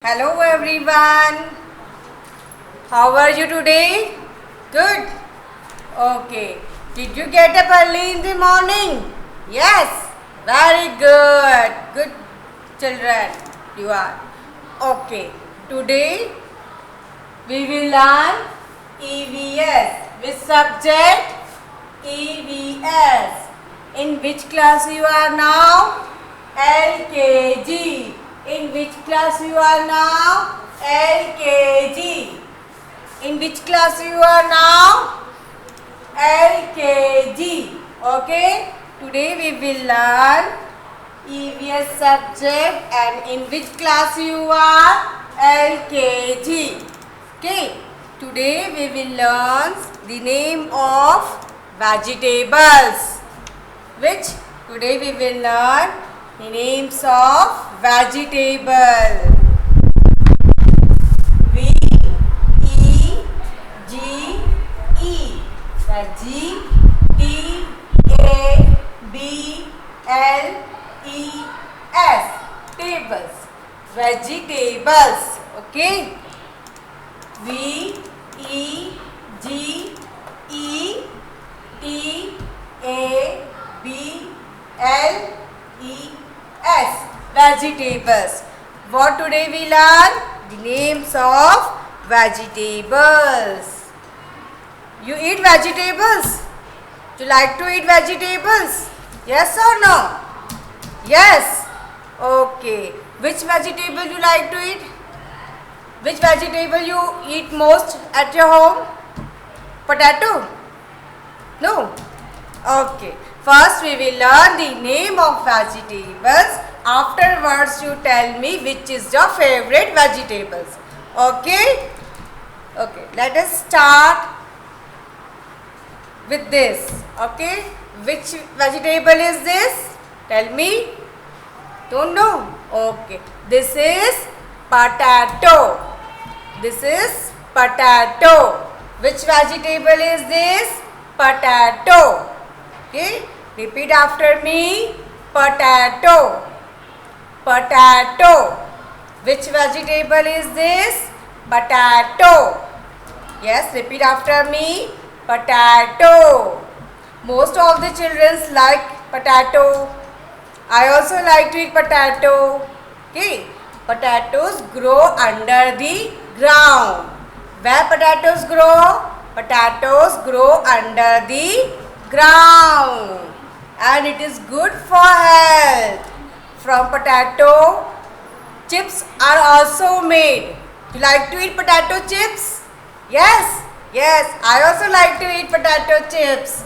Hello everyone. How are you today? Good. Okay. Did you get up early in the morning? Yes. Very good. Good children. You are. Okay. Today we will learn EVS. Which subject? EVS. In which class you are now? LKG. In which class you are now? LKG. In which class you are now? LKG. Okay. Today we will learn EVS subject and in which class you are? LKG. Okay. Today we will learn the name of vegetables. Which today we will learn the names of vegetable. V-E-G-E. T-A-B-L-E-S. Tables. Vegetables. Okay. V-E-G-E-T-A-B-L-E-S. Vegetables. What today we learn? The names of vegetables. You eat vegetables? Do you like to eat vegetables? Yes or no? Yes. Okay. Which vegetable you like to eat? Which vegetable you eat most at your home? Potato? No? Okay. First we will learn the name of vegetables. Afterwards you tell me which is your favorite vegetables. Okay? Okay. Let us start with this. Okay? Which vegetable is this? Tell me. Don't know? Okay. This is potato. This is potato. Which vegetable is this? Potato. Okay. Repeat after me. Potato. Potato. Which vegetable is this? Potato. Yes, repeat after me. Potato. Most of the children like potato. I also like to eat potato. Okay. Potatoes grow under the ground. Where potatoes grow? Potatoes grow under the ground. And it is good for health. From potato, chips are also made. You like to eat potato chips? Yes. Yes, I also like to eat potato chips.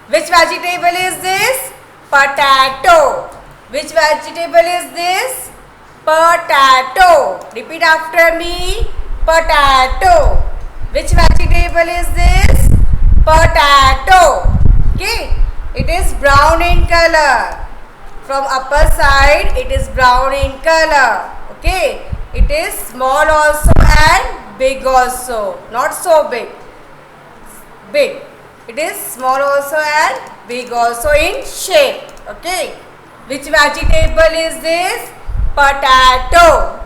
Which vegetable is this? Potato. Which vegetable is this? Potato. Repeat after me. Potato. Which vegetable is this? Potato. Okay. It is brown in color. From upper side it is brown in color. Okay. It is small also and big also. Not so big. Big. It is small also and big also in shape. Okay. Which vegetable is this? Potato.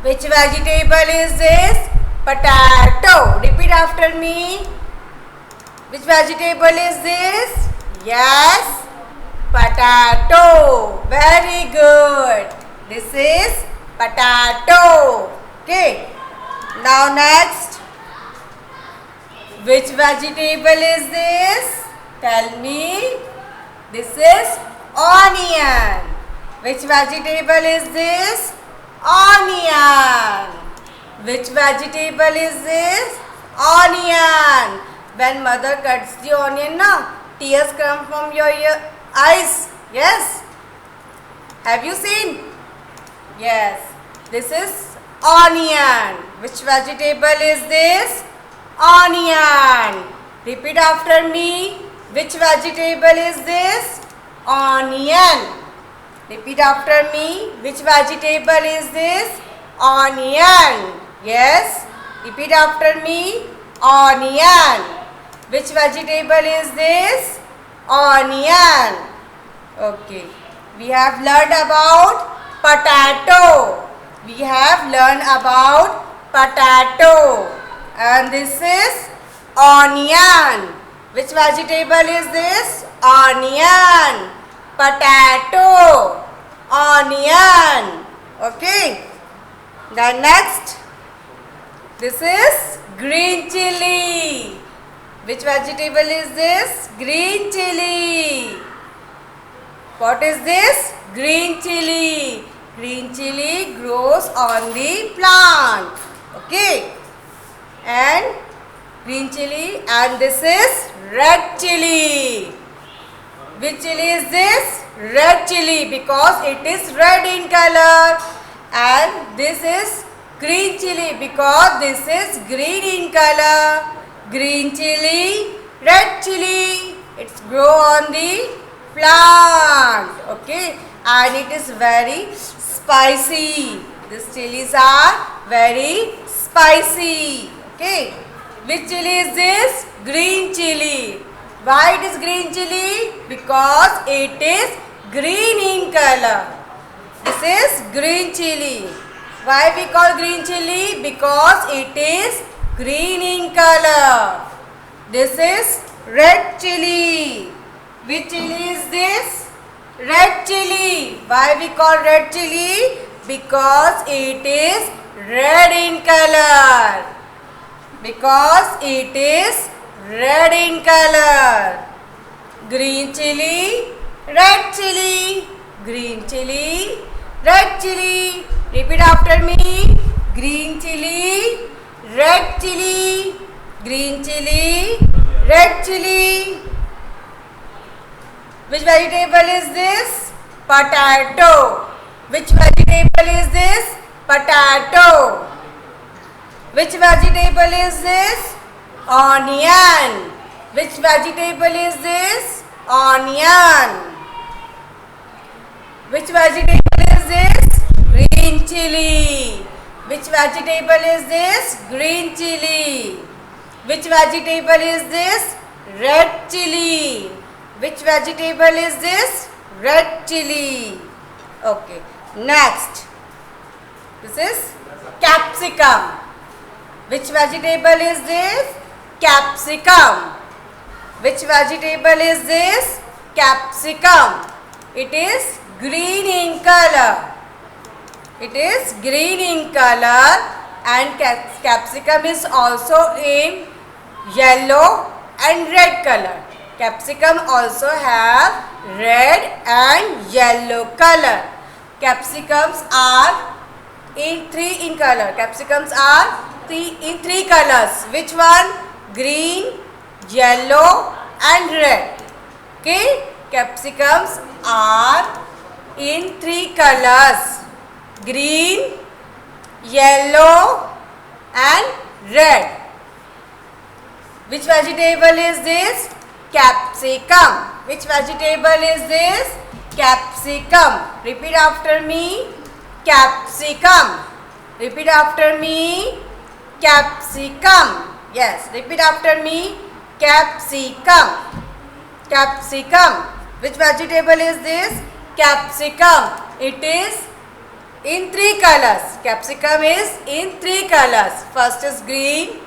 Which vegetable is this? Potato. Repeat after me. Which vegetable is this? Yes. Potato. Very good. This is potato. Okay. Now next. Which vegetable is this? Tell me. This is onion. Which vegetable is this? Onion. Which vegetable is this? Onion. When mother cuts the onion, tears come from your eyes. Yes. Have you seen? Yes. This is onion. Which vegetable is this? Onion. Repeat after me. Which vegetable is this? Onion. Repeat after me. Which vegetable is this? Onion. Yes. Repeat after me. Onion. Which vegetable is this? Onion. Okay. We have learned about potato. We we have learned about potato, and this is onion. Which vegetable is this? Onion. Potato. Onion. Okay. The next, this is green chili. Which vegetable is this? Green chili. What is this? Green chili. Green chili grows on the plant. Okay. And green chili, and this is red chili. Which chili is this? Red chili, because it is red in color. And this is green chili because this is green in color. Green chili, red chili. It's grow on the plant. Okay. And it is very spicy. These chilies are very spicy. Okay. Which chili is this? Green chili. Why it is green chili? Because it is green in color. This is green chili. Why we call green chili? Because it is green in color. This is red chili. Which chili is this? Red chili. Why we call red chili? Because it is red in color. Because it is red in color. Green chili, red chili, green chili, red chili. Repeat after me. Green chili, red chili, green chili, red chili. Which vegetable is this? Potato. Which vegetable is this? Potato. Which vegetable is this? Onion. Which vegetable is this? Onion. Which vegetable is this? Green chili. Which vegetable is this? Green chili. Which vegetable is this? Red chili. Which vegetable is this? Red chili. Okay. Next. This is capsicum. Which vegetable is this? Capsicum. Which vegetable is this? Capsicum. It is green in color. It is green in color, and capsicum is also in yellow and red color. Capsicum also have red and yellow color. Capsicums are in three in color. Capsicums are in three colors. Which one? Green, yellow and red. Okay. Capsicums are in three colors. Green, yellow and red. Which vegetable is this? Capsicum. Which vegetable is this? Capsicum. Repeat after me. Capsicum. Repeat after me. Capsicum. Yes, repeat after me. Capsicum. Capsicum. Which vegetable is this? Capsicum. It is in three colors. Capsicum is in three colors. First is green,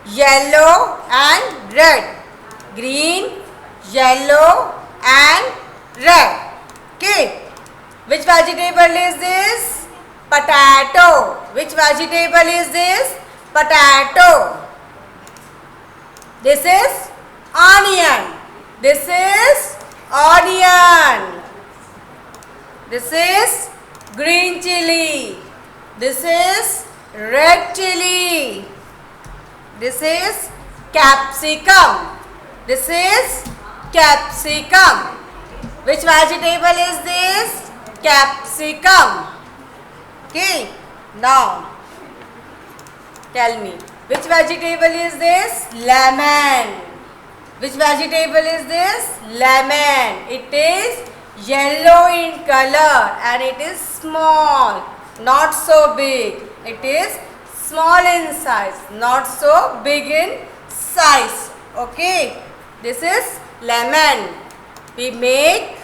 yellow and red. Green, yellow and red. Okay. Which vegetable is this? Potato. Which vegetable is this? Potato. This is onion. This is onion. This is green chili. This is red chili. This is capsicum. This is capsicum. Which vegetable is this? Capsicum. Okay. Now, tell me, which vegetable is this? Lemon. Which vegetable is this? Lemon. It is yellow in color and it is small, not so big. It is small in size, not so big in size. Okay. This is lemon. We make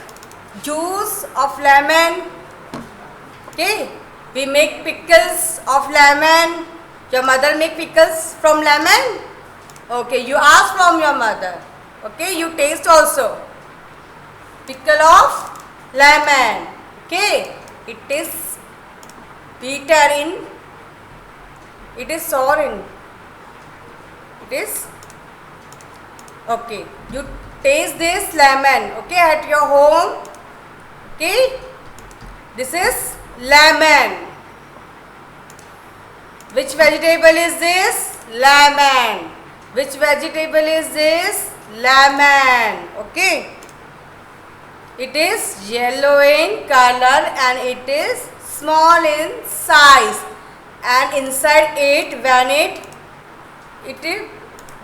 juice of lemon. Okay. We make pickles of lemon. Your mother make pickles from lemon? Okay, you ask from your mother. Okay, you taste also. Pickle of lemon. Okay, it is bitter in, it is sour in, it is, okay, you taste this lemon, okay, at your home. Okay, this is lemon. Which vegetable is this? Lemon. Which vegetable is this? Lemon. Okay. It is yellow in color and it is small in size. And inside it,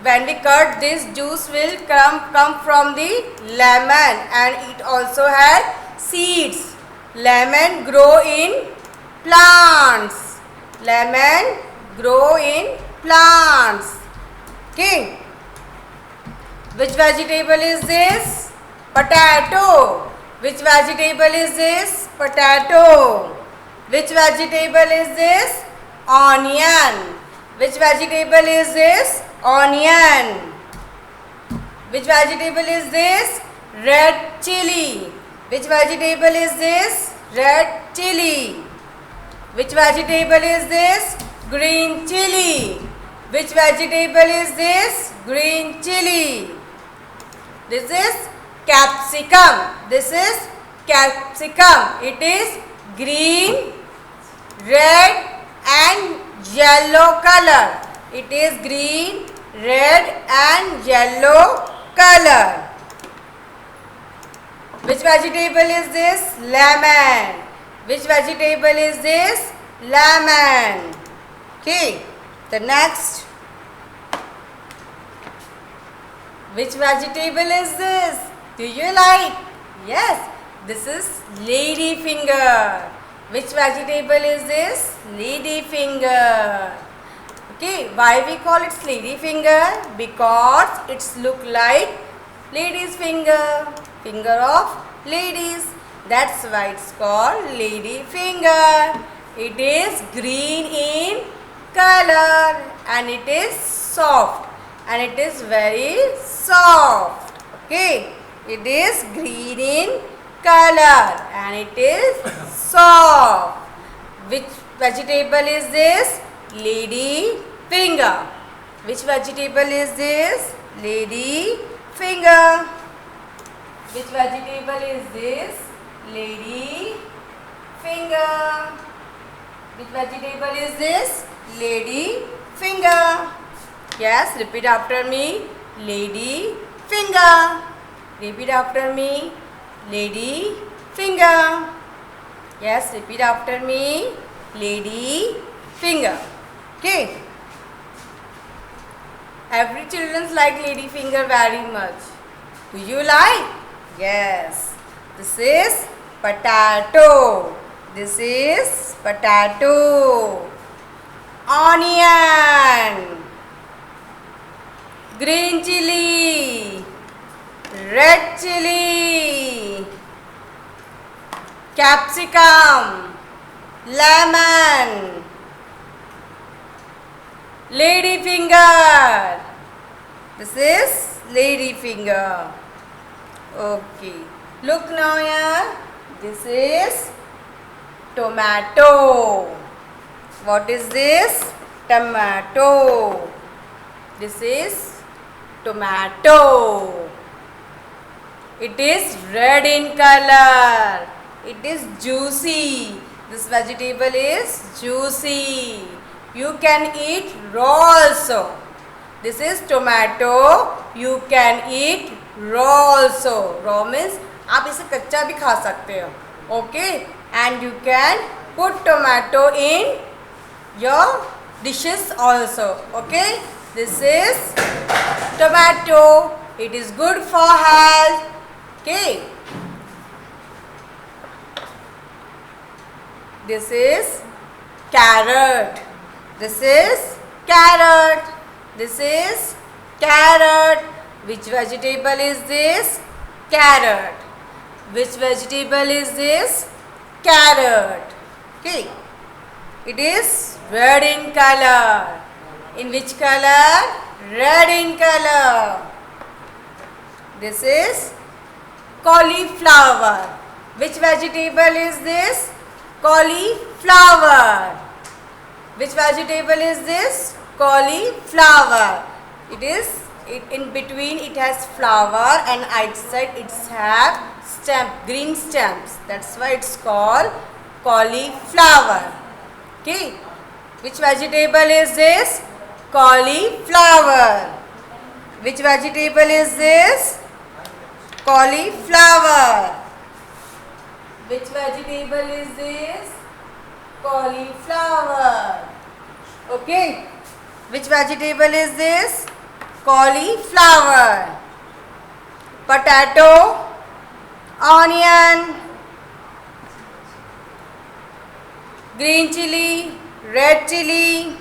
when we cut, this juice will come from the lemon, and it also has seeds. Lemon grow in plants. Lemon grow in plants. Okay. Which vegetable is this? Potato. Which vegetable is this? Potato. Which vegetable is this? Onion. Which vegetable is this? Onion. Which vegetable is this? Red chili. Which vegetable is this? Red chili. Which vegetable is this? Green chili. Which vegetable is this? Green chili. This is capsicum. This is capsicum. It is green, red and yellow color. It is green, red and yellow color. Which vegetable is this? Lemon. Which vegetable is this? Lemon. Okay. The next. Which vegetable is this? Do you like? Yes. This is lady finger. Which vegetable is this? Lady finger. Okay. Why we call it lady finger? Because it's look like lady's finger. Finger of ladies. That's why it's called lady finger. It is green in color and it is soft and it is very soft. Okay, it is green in color and it is soft. Which vegetable is this? Lady finger. Which vegetable is this? Lady finger. Which vegetable is this? Lady finger. Which vegetable is this? Lady finger. Yes, repeat after me. Lady finger. Repeat after me. Lady finger. Yes, repeat after me. Lady finger. Okay. Every children like lady finger very much. Do you like? Yes. This is potato. This is potato. Onion. Green chili. Red chili. Capsicum. Lemon. Lady finger. This is lady finger. Okay. Look now here. This is tomato. What is this? Tomato. This is tomato. It is red in color. It is juicy. This vegetable is juicy. You can eat raw also. This is tomato. You can eat raw also. Raw means आप इसे कच्चा भी खा सकते हो. Okay, and you can put tomato in your dishes also. Okay, this is tomato. It is good for health. Okay, this is carrot. This is carrot. This is carrot. Which vegetable is this? Carrot. Which vegetable is this? Carrot. Okay. It is red in color. In which color? Red in color. This is cauliflower. Which vegetable is this? Cauliflower. Which vegetable is this? Cauliflower. In between it has flower and outside it have green stems. That's why it's called cauliflower. Okay. Which vegetable is this? Cauliflower. Which vegetable is this? Cauliflower. Which vegetable is this? Cauliflower. Okay. Which vegetable is this? Cauliflower. Potato, onion, green chili, red chili,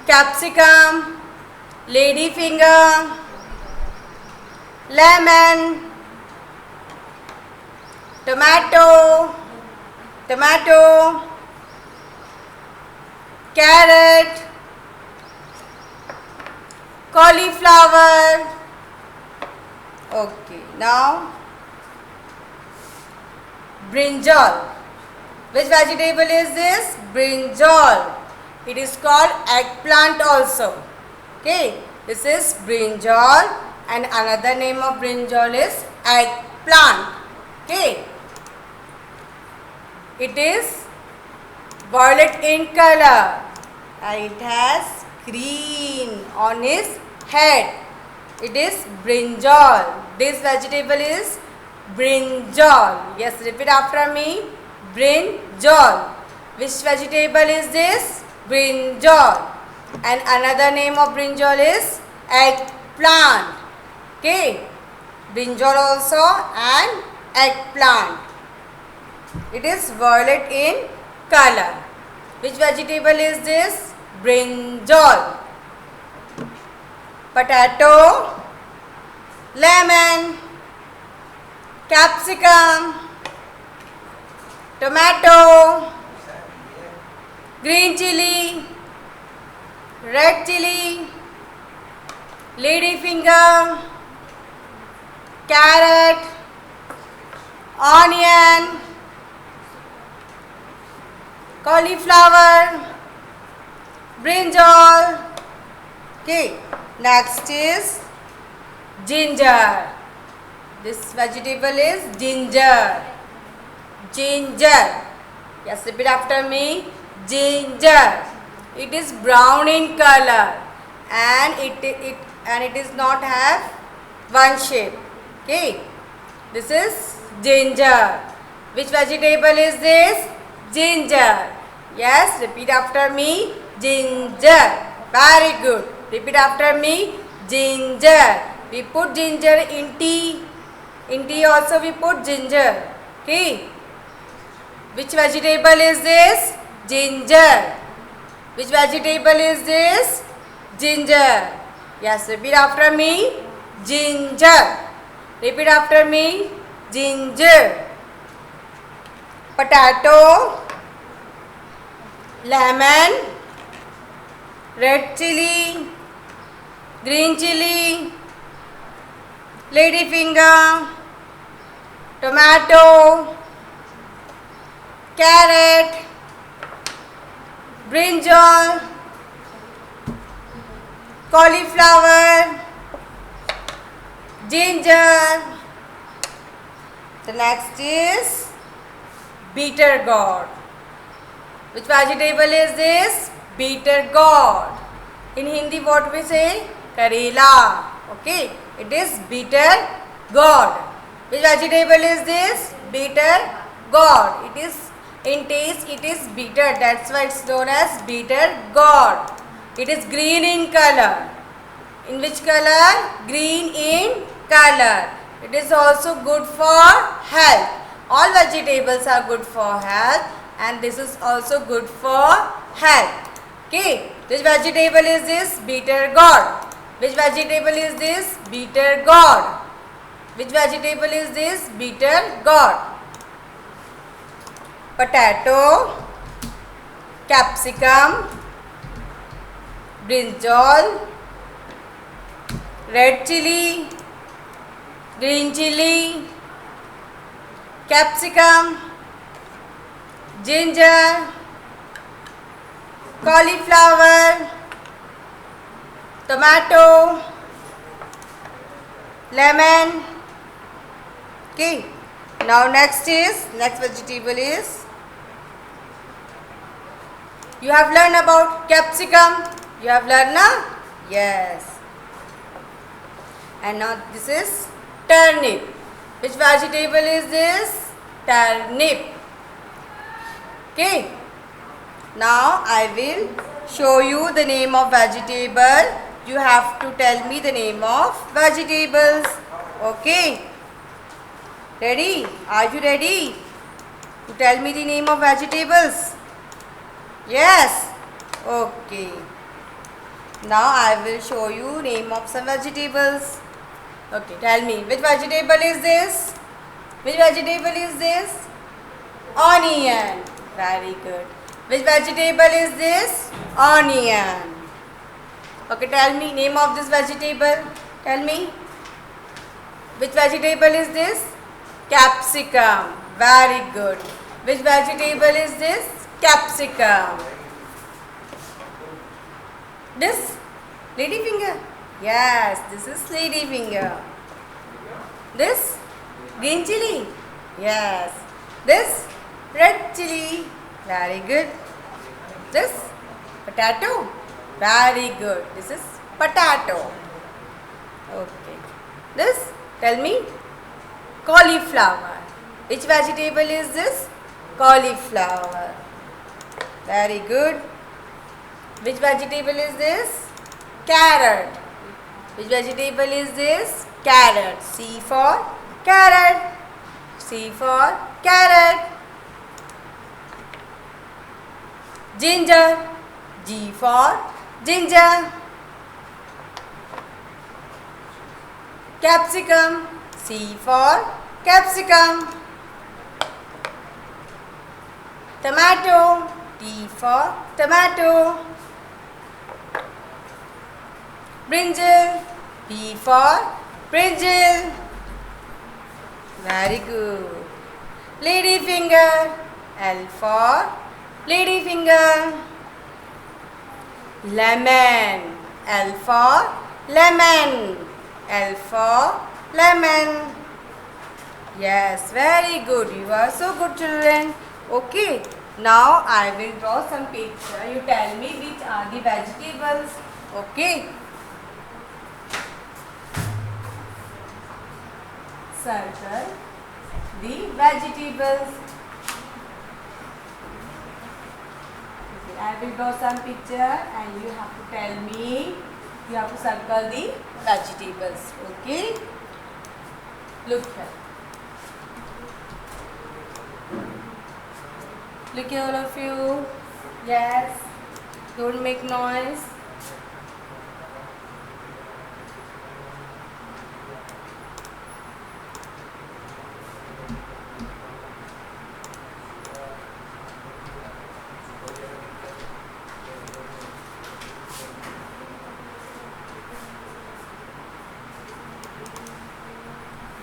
capsicum, ladyfinger, lemon, tomato, carrot, cauliflower. Okay, now brinjal. Which vegetable is this? Brinjal. It is called eggplant also. Okay, this is brinjal and another name of brinjal is eggplant. Okay, it is violet in color and it has green on his head. It is brinjal. This vegetable is brinjal. Yes, repeat after me. Brinjal. Which vegetable is this? Brinjal. And another name of brinjal is eggplant. Okay. Brinjal also and eggplant. It is violet in color. Which vegetable is this? Brinjal. Potato, lemon, capsicum, tomato, green chili, red chili, ladyfinger, carrot, onion, cauliflower, brinjal. Okay, next is ginger. This vegetable is ginger. Ginger. Yes, repeat after me. Ginger. It is brown in color and it is not have one shape. Okay. This is ginger. Which vegetable is this? Ginger. Yes, repeat after me. Ginger. Very good. Repeat after me. Ginger. We put ginger in tea. In tea also we put ginger. Okay. Which vegetable is this? Ginger. Which vegetable is this? Ginger. Yes, repeat after me. Ginger. Repeat after me. Ginger. Potato, lemon, red chili, green chili, ladyfinger, tomato, carrot, brinjal, cauliflower, ginger. The next is bitter gourd. Which vegetable is this? Bitter gourd. In Hindi what we say? Karela. Okay. It is bitter gourd. Which vegetable is this? Bitter gourd. It is in taste it is bitter. That's why it's known as bitter gourd. It is green in color. In which color? Green in color. It is also good for health. All vegetables are good for health and this is also good for health. Okay. Which vegetable is this? Bitter gourd. Which vegetable is this? Bitter gourd. Which vegetable is this? Bitter gourd. Potato, capsicum, brinjal, red chili, green chili, capsicum, ginger, cauliflower, tomato, lemon. Okay. Now next vegetable is, you have learned about capsicum. You have learned now? Yes. And now this is turnip. Which vegetable is this? Turnip. Okay. Now I will show you the name of vegetable. You have to tell me the name of vegetables. Okay. Ready? Are you ready to tell me the name of vegetables? Yes. Okay. Now I will show you name of some vegetables. Okay. Tell me, which vegetable is this? Which vegetable is this? Onion. Very good. Which vegetable is this? Onion. Okay. Tell me name of this vegetable. Tell me. Which vegetable is this? Capsicum. Very good. Which vegetable is this? Capsicum. This? Ladyfinger? Yes, this is ladyfinger. This? Green chili? Yes. This? Red chili. Very good. This? Potato? Very good. This is potato. Okay. This? Tell me. Cauliflower. Which vegetable is this? Cauliflower. Very good. Which vegetable is this? Carrot. Which vegetable is this? Carrot. C for carrot. C for carrot. Ginger. G for ginger. Capsicum. C for capsicum. Tomato. T for tomato. Brinjal. B for brinjal. Very good. Ladyfinger. L for ladyfinger. Lemon. L for lemon. L for lemon. Yes, very good. You are so good, children. Okay. Now I will draw some picture. You tell me which are the vegetables. Okay. Circle the vegetables. Okay, I will draw some picture and you have to tell me. You have to circle the vegetables. Okay. Look here. Look here, all of you. Yes. Don't make noise.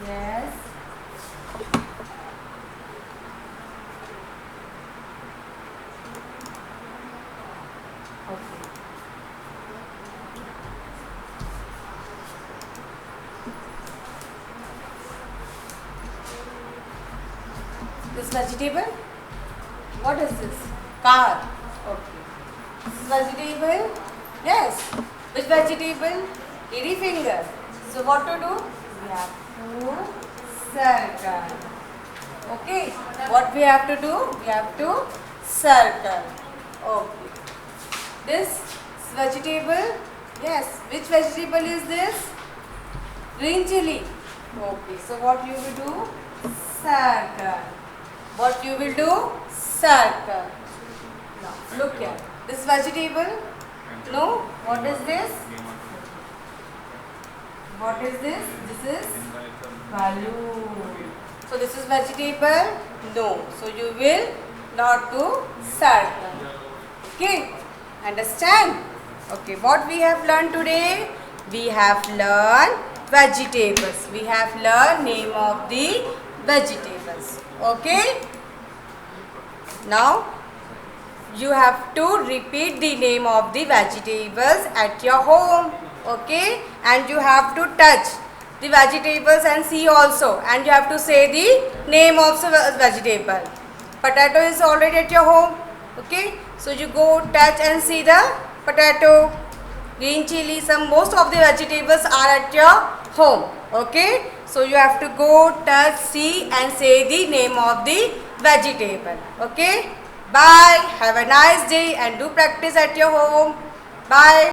Yes. Okay. This vegetable? What is this? Car. Okay. This is vegetable? Yes. Which vegetable? Ladyfinger. So what to do? We have to circle. Okay. What we have to do? We have to circle. Okay. This vegetable? Yes. Which vegetable is this? Green chili. Okay. So what you will do? Circle. What you will do? Circle. Now look here. This vegetable? No. What is this? What is this? This is balloon. So this is vegetable? No. So you will not do circle. Okay, understand? Okay, what we have learned today? We have learned vegetables. We have learned name of the vegetables. Okay? Now, you have to repeat the name of the vegetables at your home. Okay? And you have to touch the vegetables and see also. And you have to say the name of the vegetable. Potato is already at your home. Okay? So you go touch and see the potato, green chili, most of the vegetables are at your home. Okay? So you have to go touch, see and say the name of the vegetable. Okay? Bye. Have a nice day and do practice at your home. Bye.